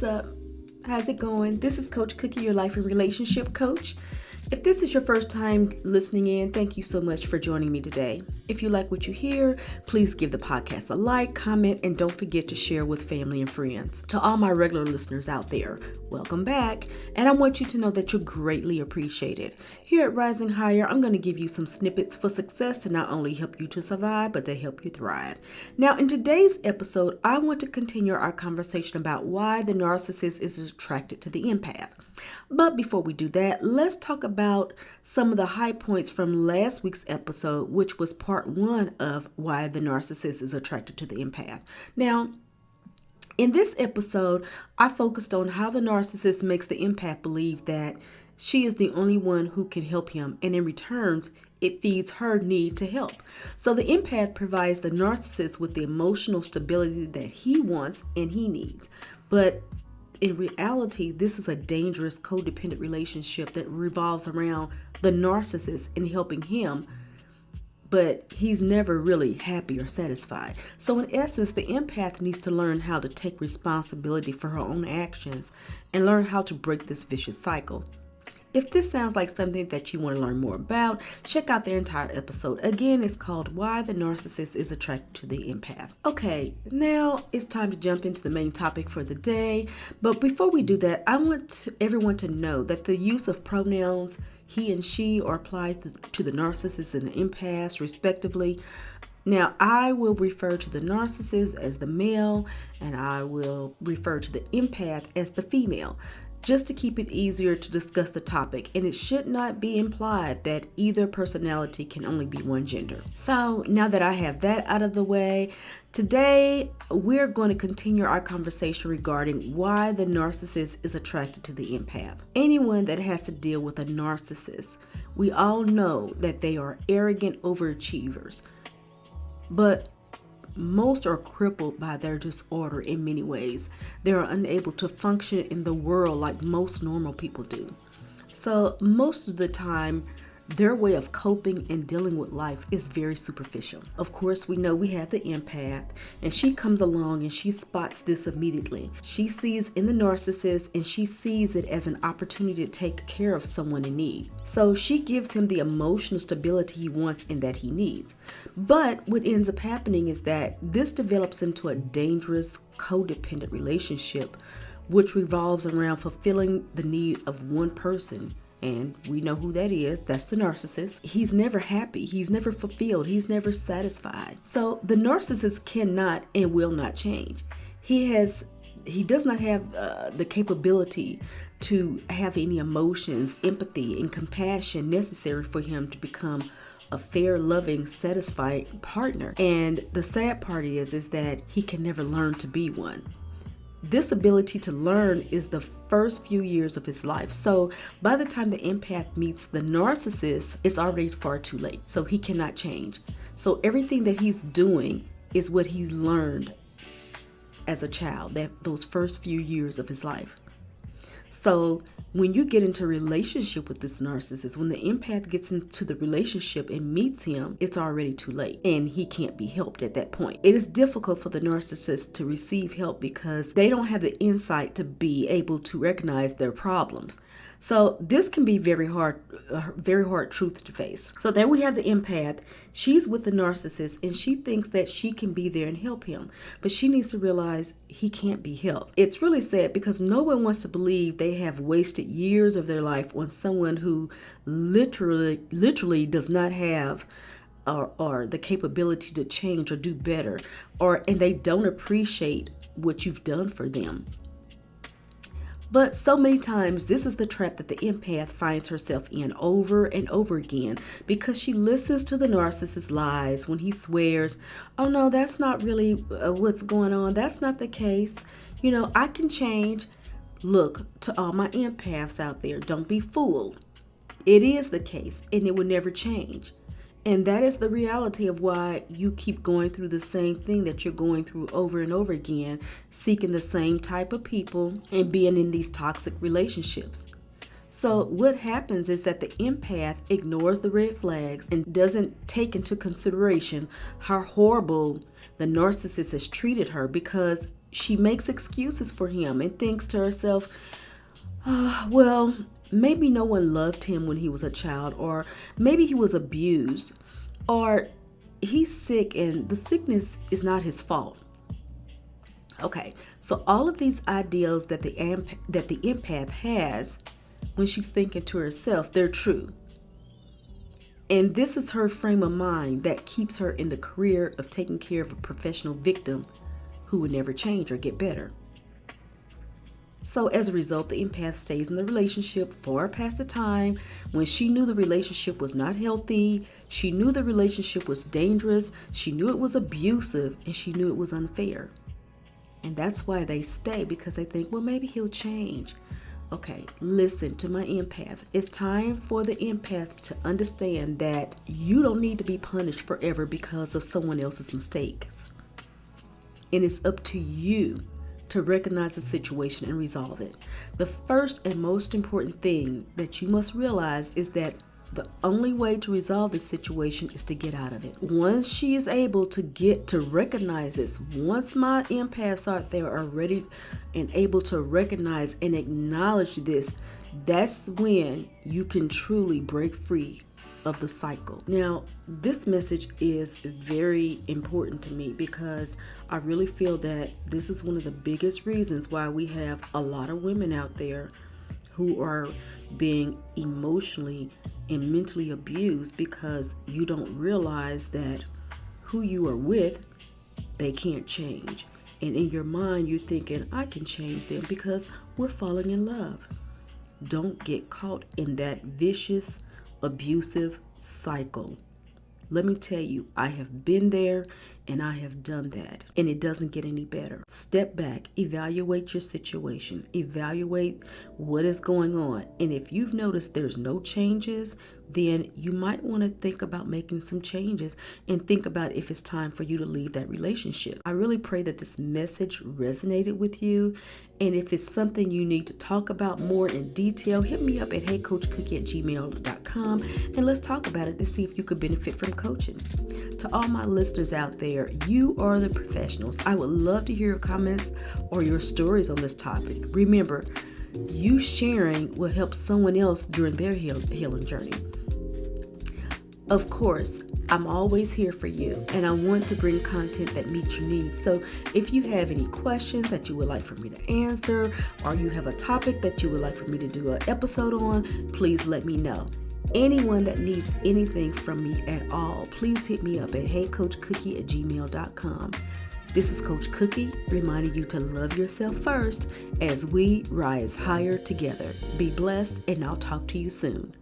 What's up? How's it going? This is Coach Cookie, your life and relationship coach. If this is your first time listening in, thank you so much for joining me today. If you like what you hear, please give the podcast a like, comment, and don't forget to share with family and friends. To all my regular listeners out there, welcome back, and I want you to know that you're greatly appreciated. Here at Rising Higher, I'm going to give you some snippets for success to not only help you to survive, but to help you thrive. Now, in today's episode, I want to continue our conversation about why the narcissist is attracted to the empath. But before we do that, let's talk about some of the high points from last week's episode, which was part 1 of why the narcissist is attracted to the empath. Now, in this episode, I focused on how the narcissist makes the empath believe that she is the only one who can help him, and in return, it feeds her need to help. So the empath provides the narcissist with the emotional stability that he wants and he needs. But in reality, this is a dangerous codependent relationship that revolves around the narcissist in helping him, but he's never really happy or satisfied. So in essence, the empath needs to learn how to take responsibility for her own actions and learn how to break this vicious cycle. If this sounds like something that you want to learn more about, check out the entire episode. Again, it's called Why the Narcissist is Attracted to the Empath. Okay, now it's time to jump into the main topic for the day. But before we do that, I want everyone to know that the use of pronouns he and she are applied to the narcissist and the empath, respectively. Now, I will refer to the narcissist as the male, and I will refer to the empath as the female, just to keep it easier to discuss the topic, and it should not be implied that either personality can only be one gender. So now that I have that out of the way, today we're going to continue our conversation regarding why the narcissist is attracted to the empath. Anyone that has to deal with a narcissist, we all know that they are arrogant overachievers, but most are crippled by their disorder in many ways. They are unable to function in the world like most normal people do. So most of the time, their way of coping and dealing with life is very superficial. Of course, we know we have the empath, and she comes along and she spots this immediately. She sees in the narcissist, and she sees it as an opportunity to take care of someone in need. So she gives him the emotional stability he wants and that he needs. But what ends up happening is that this develops into a dangerous codependent relationship, which revolves around fulfilling the need of one person. And we know who that is. That's the narcissist. He's never happy. He's never fulfilled. He's never satisfied. So the narcissist cannot and will not change. He does not have the capability to have any emotions, empathy, and compassion necessary for him to become a fair, loving, satisfied partner. And the sad part is that he can never learn to be one. This ability to learn is the first few years of his life. So by the time the empath meets the narcissist, it's already far too late. So he cannot change. So everything that he's doing is what he's learned as a child, those first few years of his life. So when you get into a relationship with this narcissist, when the empath gets into the relationship and meets him, it's already too late and he can't be helped at that point. It is difficult for the narcissist to receive help because they don't have the insight to be able to recognize their problems. So this can be very hard truth to face. So there we have the empath. She's with the narcissist and she thinks that she can be there and help him, but she needs to realize he can't be helped. It's really sad because no one wants to believe they have wasted years of their life on someone who literally does not have or the capability to change or do better, and they don't appreciate what you've done for them. But so many times, this is the trap that the empath finds herself in over and over again because she listens to the narcissist's lies when he swears, oh no, that's not really what's going on. That's not the case. I can change. Look, to all my empaths out there, don't be fooled. It is the case and it will never change. And that is the reality of why you keep going through the same thing that you're going through over and over again, seeking the same type of people and being in these toxic relationships. So what happens is that the empath ignores the red flags and doesn't take into consideration how horrible the narcissist has treated her, because she makes excuses for him and thinks to herself, well, maybe no one loved him when he was a child, or maybe he was abused, or he's sick and the sickness is not his fault. Okay, so all of these ideals that the empath has when she's thinking to herself, they're true. And this is her frame of mind that keeps her in the career of taking care of a professional victim who would never change or get better. So as a result, the empath stays in the relationship far past the time when she knew the relationship was not healthy, she knew the relationship was dangerous, she knew it was abusive, and she knew it was unfair. And that's why they stay, because they think, well, maybe he'll change. Okay, listen to my empath. It's time for the empath to understand that you don't need to be punished forever because of someone else's mistakes. And it's up to you to recognize the situation and resolve it. The first and most important thing that you must realize is that the only way to resolve this situation is to get out of it. Once she is able to recognize this, once my empaths out there are ready and able to recognize and acknowledge this, that's when you can truly break free of the cycle. Now, this message is very important to me because I really feel that this is one of the biggest reasons why we have a lot of women out there who are being emotionally and mentally abused because you don't realize that who you are with, they can't change. And in your mind, you're thinking, I can change them because we're falling in love. Don't get caught in that vicious, abusive cycle. Let me tell you, I have been there and I have done that, and it doesn't get any better. Step back, evaluate your situation, evaluate what is going on. And if you've noticed there's no changes, then you might want to think about making some changes and think about if it's time for you to leave that relationship. I really pray that this message resonated with you. And if it's something you need to talk about more in detail, hit me up at heycoachcookie@gmail.com and let's talk about it to see if you could benefit from coaching. To all my listeners out there, you are the professionals. I would love to hear your comments or your stories on this topic. Remember, you sharing will help someone else during their healing journey. Of course, I'm always here for you, and I want to bring content that meets your needs. So if you have any questions that you would like for me to answer, or you have a topic that you would like for me to do an episode on, please let me know. Anyone that needs anything from me at all, please hit me up at heycoachcookie@gmail.com. This is Coach Cookie, reminding you to love yourself first as we rise higher together. Be blessed, and I'll talk to you soon.